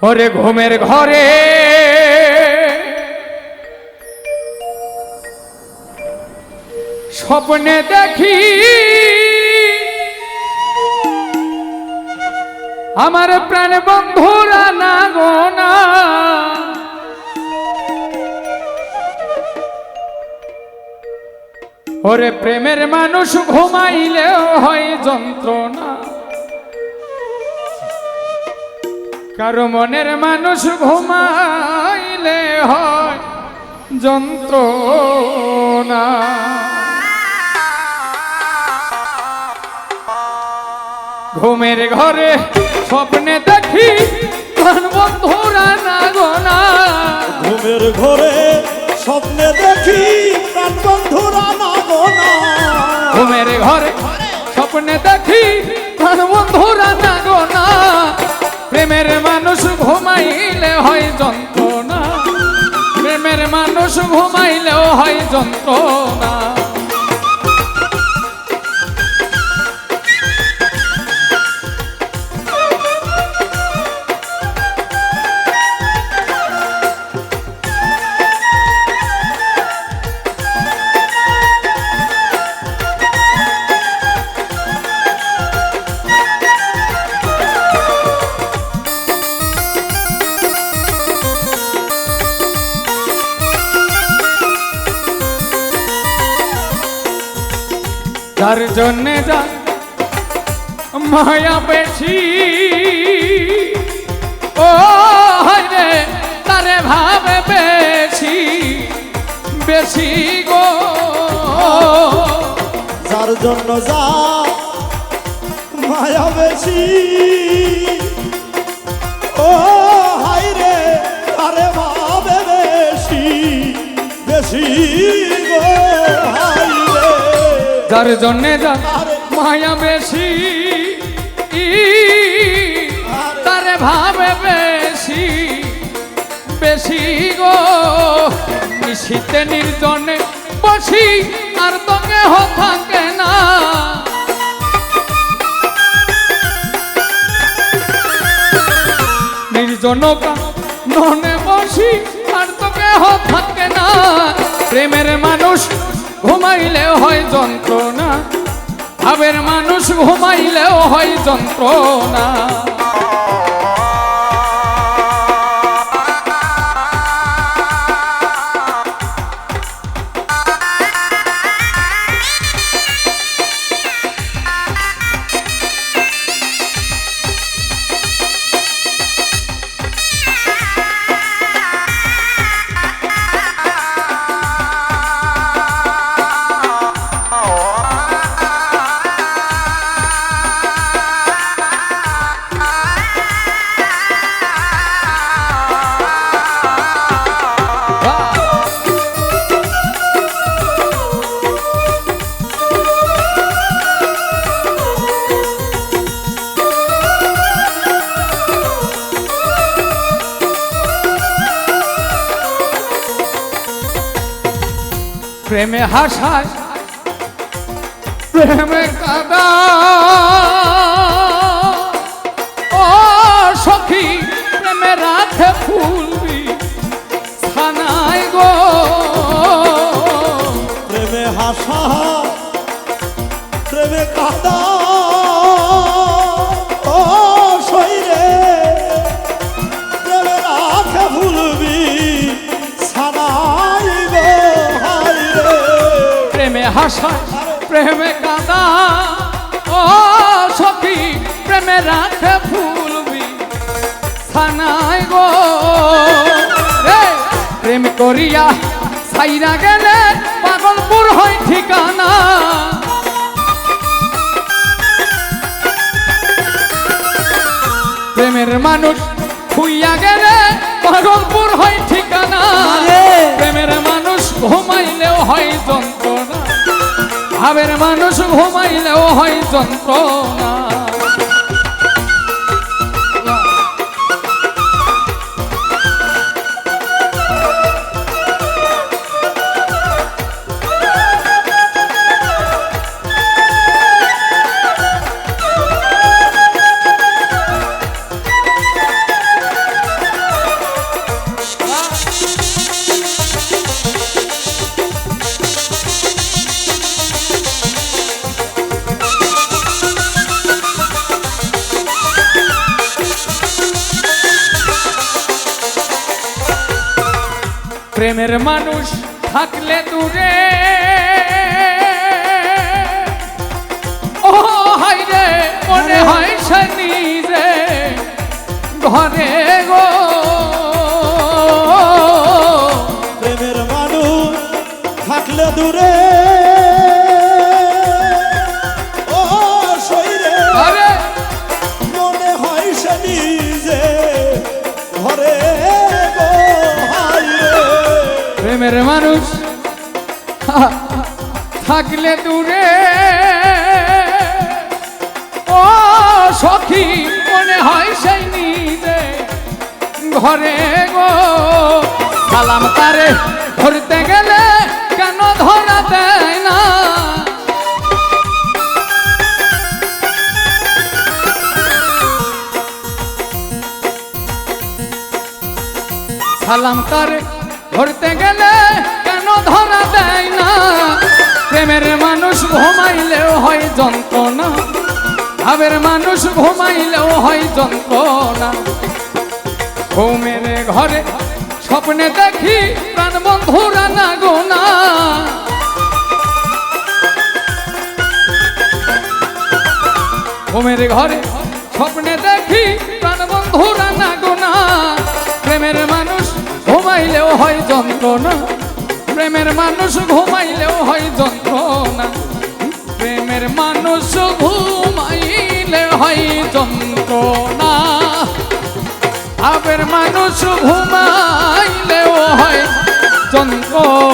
ওরে ঘুমের ঘরে স্বপ্নে দেখি আমার প্রাণ বন্ধুরা না গো না, ওরে প্রেমের মানুষ ঘুমাইলেও হয় যন্ত্রণা, কারো মনের মানুষ ঘুমাইলে হয় যন্ত্রণা। ঘুমের ঘরে স্বপ্নে দেখি প্রাণ বন্ধুরা না গো না, ঘুমের ঘরে স্বপ্নে দেখি প্রাণ বন্ধুরা না গো না, ঘুমের ঘরে স্বপ্নে দেখি প্রাণ বন্ধুরা না গো না, প্রেমের মানুষ ঘুমাইলে হয় যন্ত্রণা, প্রেমের মানুষ ঘুমাইলেও হয় যন্ত্রণা। যার জন্যে যা মায়া বেশি, ও রে তারে ভাবে বেশি বেশি গো, যার জন্য যা মায়া বেশি, ও হাই রে আরে ভাবে বেশি বেশি গো হাই রে, যার জন্যে যা মায়া বেশি তারে ভাবে বেশি বেশি গো, নিশীতে নির্জনে বসি আর তো কেহ থাকে না, নির্জনকা ননে বসি আর তো কেহ থাকে না, প্রেমের মানুষ ঘুমাইলেও হয় যন্ত্রণা, ভাবের মানুষ ঘুমাইলেও হয় যন্ত্রণা। প্রেমে হাসায় প্রেমে কাদা, ও সখী প্রেমে রাখে ফুলবি ছানায় গো, প্রেমে হাসা প্রেমে কাদা, ও শরীরে প্রেমে রাখে ভুলবি ছানাই গো হাই রে, প্রেমে হাসায় প্রেমে কাদা, ও সখী প্রেমে রাখে ফুলবি ছানায় গো, প্রেম করিয়া ছাইরা গেলে পাগলপুর হয় ঠিকানা, প্রেমের মানুষ খুইয়া গেলে পাগলপুর হয় ঠিকানা, প্রেমের মানুষ ঘুমাইলেও হয় যন্ত্রণা, ভাবের মানুষ ঘুমাইলেও হয় যন্ত্রণা। প্রেমের মানুষ থাকলে দূরে ও হাই রে মনে হয় সে নিজে ঘরে গো প্রেমের মানুষ থাকলে দূরে ও শরীরে আরে মনে হয় সে নিজে ঘরে গো হাই রে। প্রেমের মানুষ থাকলে দূরে ও সখী মনে হয় সেই নিজে ঘরে গো সালাম তারে ধরতে গেলে কেন ধরা দেয় না সালাম তারে ধরতে গেলে কেন ধরা দেয় না প্রেমের মানুষ ঘুমাইলেও হয় যন্ত্রণা ভাবের মানুষ ঘুমাইলেও হয় যন্ত্রণা ঘুমের ঘরে স্বপ্নে দেখি প্রাণ বন্ধুরা না গোনা ঘুমের ঘরে স্বপ্নে দেখি প্রাণ বন্ধুরা না গোনা প্রেমের মানুষ ঘুমাইলেও হয় যন্ত্রণা প্রেমের মানুষ ঘুমাইলেও হয় যন্ত্রণা প্রেমের মানুষ ঘুমাইলে হয় যন্ত্রণা ভাবের মানুষ ঘুমাইলেও হয় যন্ত্রণা